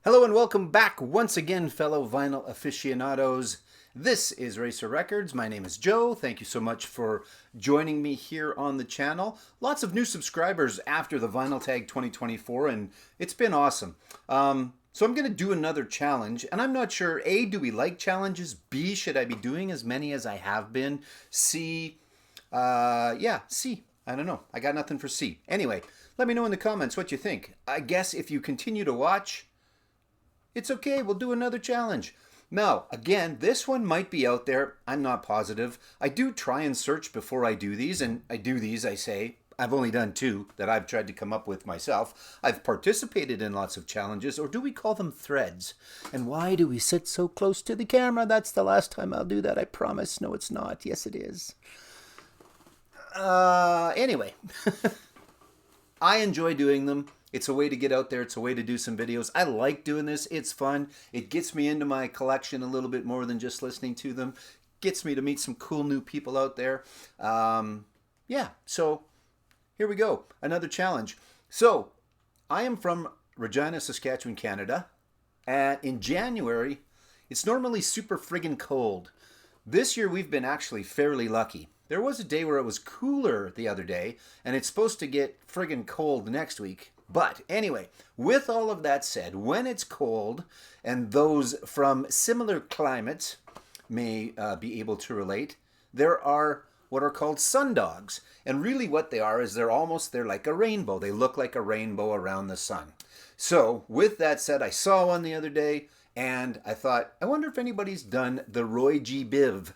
Hello and welcome back once again, fellow vinyl aficionados. This is Racer Records. My name is Joe. Thank you so much for joining me here on the channel. Lots of new subscribers after the Vinyl Tag 2024, and it's been awesome. So I'm going to do another challenge, and I'm not sure, A, do we like challenges? B, should I be doing as many as I have been? C, C. I don't know. I got nothing for C. Anyway, let me know in the comments what you think. I guess if you continue to watch, it's okay, we'll do another challenge. Now, again, this one might be out there. I'm not positive. I do try and search before I do these, and I do these, I say. I've only done 2 that I've tried to come up with myself. I've participated in lots of challenges, or do we call them threads? And why do we sit so close to the camera? That's the last time I'll do that, I promise. No, it's not. Yes, it is. Anyway, I enjoy doing them. It's a way to get out there. It's a way to do some videos. I like doing this. It's fun. It gets me into my collection a little bit more than just listening to them. Gets me to meet some cool new people out there. Yeah, so here we go. Another challenge. So I am from Regina, Saskatchewan, Canada. And in January, it's normally super friggin' cold. This year we've been actually fairly lucky. There was a day where it was cooler the other day, and it's supposed to get friggin' cold next week. But anyway, with all of that said, when it's cold, and those from similar climates may be able to relate, there are what are called sundogs. And really what they are is they're like a rainbow. They look like a rainbow around the sun. So with that said, I saw one the other day, and I thought, I wonder if anybody's done the ROYGBIV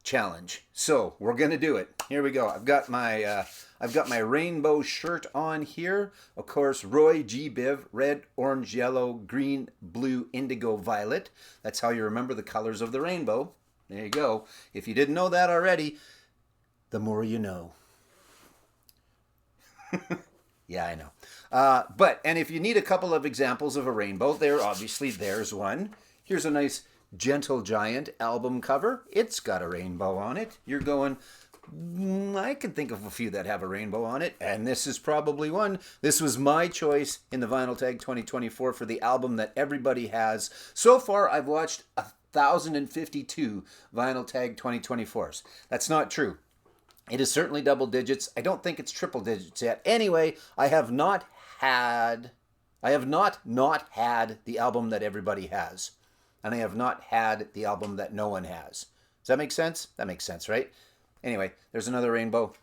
challenge. So we're gonna do it. Here we go. I've got my rainbow shirt on here. Of course, ROYGBIV, red, orange, yellow, green, blue, indigo, violet. That's how you remember the colors of the rainbow. There you go. If you didn't know that already, the more you know. Yeah, I know. And if you need a couple of examples of a rainbow, there's one. Here's a nice Gentle Giant album cover. It's got a rainbow on it. You're going, I can think of a few that have a rainbow on it, and this is probably one. This was my choice in the Vinyl Tag 2024 for the album that everybody has. So far, I've watched 1,052 Vinyl Tag 2024s. That's not true. It is certainly double digits. I don't think it's triple digits yet. Anyway, I have not had the album that everybody has. And I have not had the album that no one has. Does that make sense? That makes sense, right? Anyway, there's another rainbow.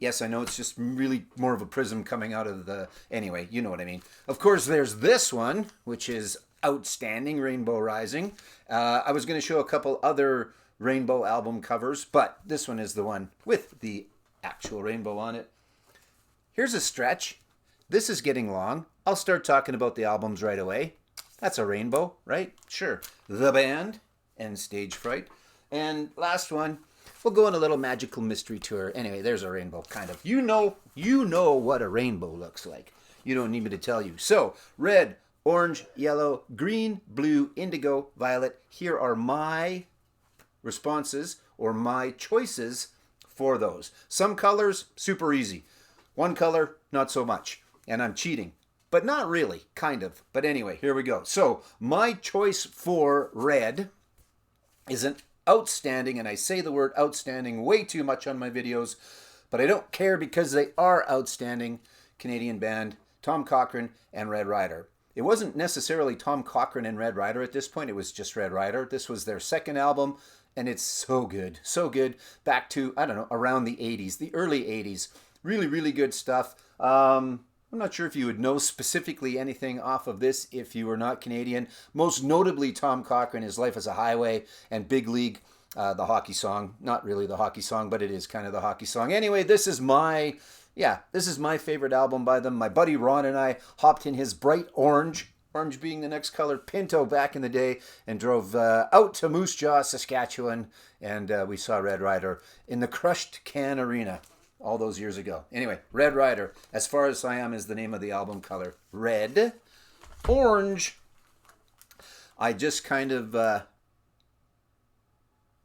Yes, I know it's just really more of a prism coming out of the... Anyway, you know what I mean. Of course, there's this one, which is outstanding, Rainbow Rising. I was going to show a couple other rainbow album covers, but this one is the one with the actual rainbow on it. Here's a stretch. This is getting long. I'll start talking about the albums right away. That's a rainbow, right? Sure. The Band and Stage Fright. And last one, we'll go on a little magical mystery tour. Anyway, there's a rainbow, kind of. You know what a rainbow looks like. You don't need me to tell you. So, red, orange, yellow, green, blue, indigo, violet. Here are my responses or my choices for those. Some colors, super easy. One color, not so much. And I'm cheating. But not really, kind of. But anyway, here we go. So my choice for red is an outstanding, and I say the word outstanding way too much on my videos, but I don't care because they are outstanding, Canadian band, Tom Cochrane and Red Rider. It wasn't necessarily Tom Cochrane and Red Rider at this point. It was just Red Rider. This was their second album, and it's so good. So good. Back to, I don't know, around the 80s, the early 80s. Really, really good stuff. I'm not sure if you would know specifically anything off of this if you were not Canadian. Most notably, Tom Cochrane, His Life as a Highway, and Big League, the hockey song. Not really the hockey song, but it is kind of the hockey song. Anyway, this is my favorite album by them. My buddy Ron and I hopped in his bright orange being the next color, Pinto back in the day, and drove out to Moose Jaw, Saskatchewan, and we saw Red Rider in the Crushed Can Arena all those years ago. Anyway, Red Rider, As Far As I Am is the name of the album color. Red. Orange. I just kind of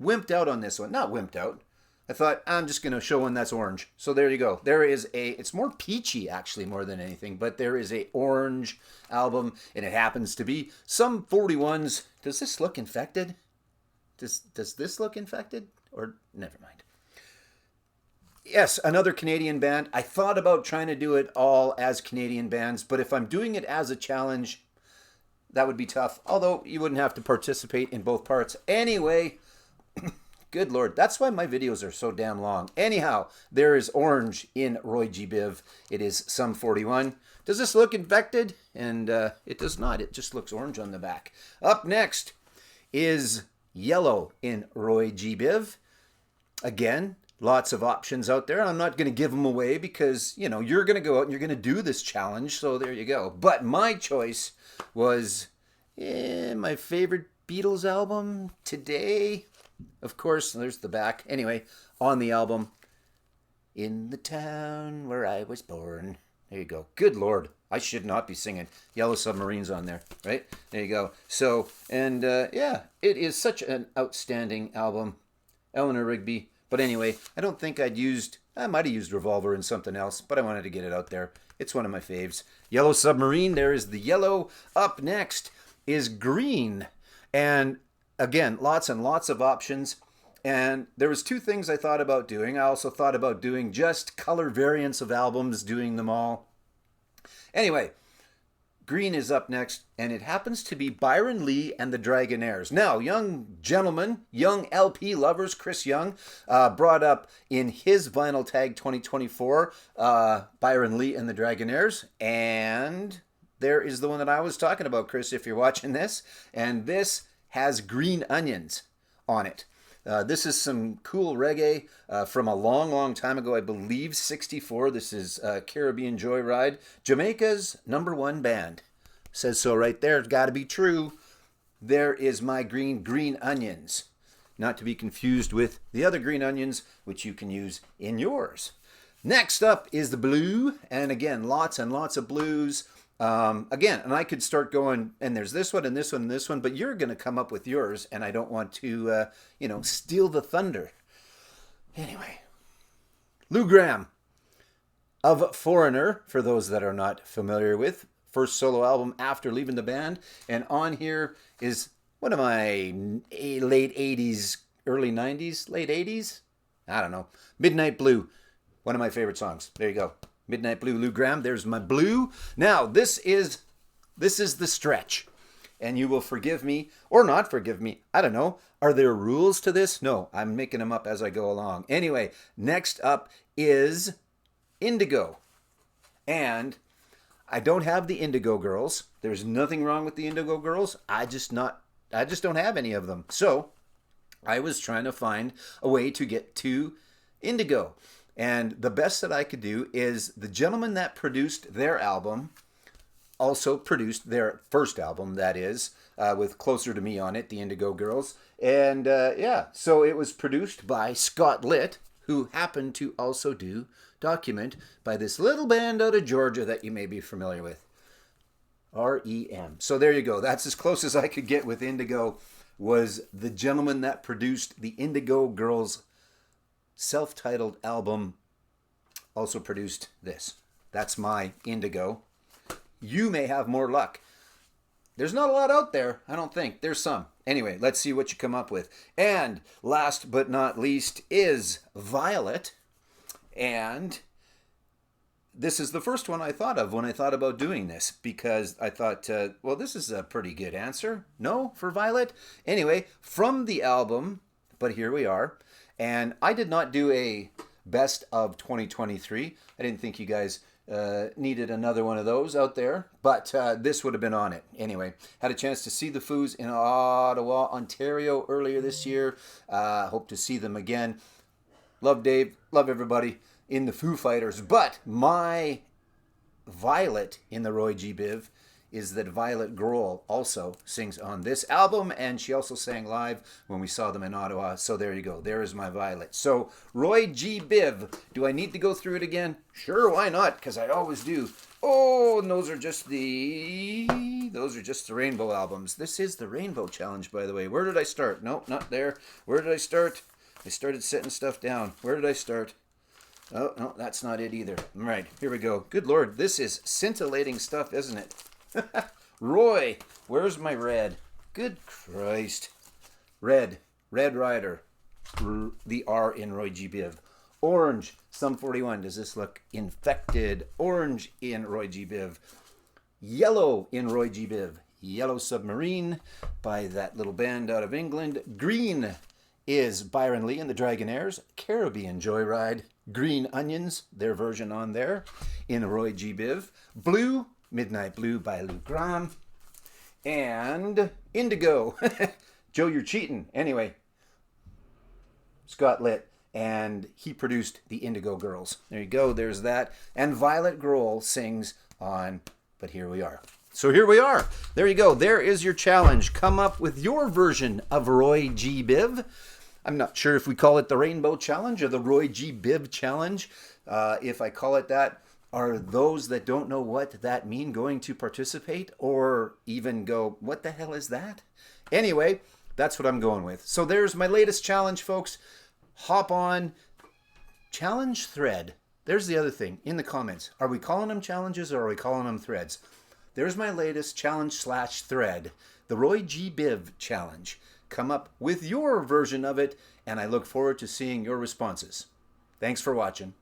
wimped out on this one. Not wimped out. I thought, I'm just going to show one that's orange. So there you go. There is it's more peachy actually more than anything, but there is a orange album, and it happens to be Sum 41's. Does this look infected? Does this look infected? Or never mind. Yes, another Canadian band. I thought about trying to do it all as Canadian bands, but if I'm doing it as a challenge, that would be tough. Although you wouldn't have to participate in both parts. Anyway, good Lord, that's why my videos are so damn long. Anyhow, there is orange in ROYGBIV. It is Sum 41. Does this look infected? And it does not. It just looks orange on the back. Up next is yellow in ROYGBIV. Again, lots of options out there. I'm not going to give them away because, you know, you're going to go out and you're going to do this challenge. So there you go. But my choice was my favorite Beatles album today. Of course, there's the back. Anyway, on the album, In the Town Where I Was Born. There you go. Good Lord. I should not be singing. Yellow Submarine's on there, right? There you go. So, and yeah, it is such an outstanding album. Eleanor Rigby. But anyway, I don't think I might have used Revolver in something else, but I wanted to get it out there. It's one of my faves. Yellow Submarine, there is the yellow. Up next is green. And again, lots and lots of options. And there was two things I thought about doing. I also thought about doing just color variants of albums, doing them all. Anyway, green is up next, and it happens to be Byron Lee and the Dragonaires. Now, young gentleman, young LP lovers, Chris Young, brought up in his Vinyl Tag 2024, Byron Lee and the Dragonaires, and there is the one that I was talking about, Chris, if you're watching this, and this has Green Onions on it. This is some cool reggae from a long, long time ago, I believe 64. This is Caribbean Joyride, Jamaica's #1 band. Says so right there. It's got to be true. There is my green onions. Not to be confused with the other green onions, which you can use in yours. Next up is the blue. And again, lots and lots of blues. Again, and I could start going, and there's this one and this one and this one, but you're going to come up with yours, and I don't want to, steal the thunder. Anyway, Lou Gramm of Foreigner, for those that are not familiar with, first solo album after leaving the band, and on here is one of my late 80s, early 90s, late 80s? I don't know. Midnight Blue, one of my favorite songs. There you go. Midnight Blue, Lou Gramm. There's my blue. Now, this is the stretch. And you will forgive me or not forgive me. I don't know. Are there rules to this? No, I'm making them up as I go along. Anyway, next up is Indigo. And I don't have the Indigo Girls. There's nothing wrong with the Indigo Girls. I just don't have any of them. So I was trying to find a way to get to Indigo. And the best that I could do is the gentleman that produced their album also produced their first album, that is, with Closer to Me on it, the Indigo Girls. And yeah, so it was produced by Scott Litt, who happened to also do Document by this little band out of Georgia that you may be familiar with. REM. So there you go. That's as close as I could get with Indigo, was the gentleman that produced the Indigo Girls self-titled album, also produced this. That's my Indigo. You may have more luck. There's not a lot out there, I don't think. There's some. Anyway, let's see what you come up with. And last but not least is Violet. And this is the first one I thought of when I thought about doing this, because I thought, well, this is a pretty good answer. No, for Violet? Anyway, from the album, but here we are. And I did not do a best of 2023. I didn't think you guys needed another one of those out there, but this would have been on it. Anyway, had a chance to see the Foos in Ottawa, Ontario earlier this year. Hope to see them again. Love Dave, love everybody in the Foo Fighters, but my Violet in the ROYGBIV is that Violet Grohl also sings on this album, and she also sang live when we saw them in Ottawa. So there you go. There is my Violet. So ROYGBIV. Do I need to go through it again? Sure, why not? Because I always do. Oh, and those are just the Rainbow albums. This is the Rainbow Challenge, by the way. Where did I start? Nope, not there. Where did I start? I started setting stuff down. Where did I start? Oh, no, that's not it either. All right, here we go. Good Lord, this is scintillating stuff, isn't it? Roy, where's my red? Good Christ. Red, Red Rider, the R in ROYGBIV. Orange, Sum 41. Does this look infected? Orange in ROYGBIV. Yellow in ROYGBIV. Yellow Submarine by that little band out of England. Green is Byron Lee and the Dragonaires. Caribbean Joyride. Green Onions, their version on there in ROYGBIV. Blue, Midnight Blue by Lou Gramm. And Indigo. Joe, you're cheating. Anyway, Scott Litt, and he produced the Indigo Girls. There you go, there's that. And Violet Grohl sings on But Here We Are. So here we are. There you go. There is your challenge. Come up with your version of ROYGBIV. I'm not sure if we call it the Rainbow Challenge or the ROYGBIV Challenge. If I call it that, are those that don't know what that mean going to participate or even go, what the hell is that? Anyway, that's what I'm going with. So there's my latest challenge, folks. Hop on. Challenge thread. There's the other thing in the comments. Are we calling them challenges or are we calling them threads? There's my latest challenge/thread, the ROYGBIV Challenge. Come up with your version of it, and I look forward to seeing your responses. Thanks for watching.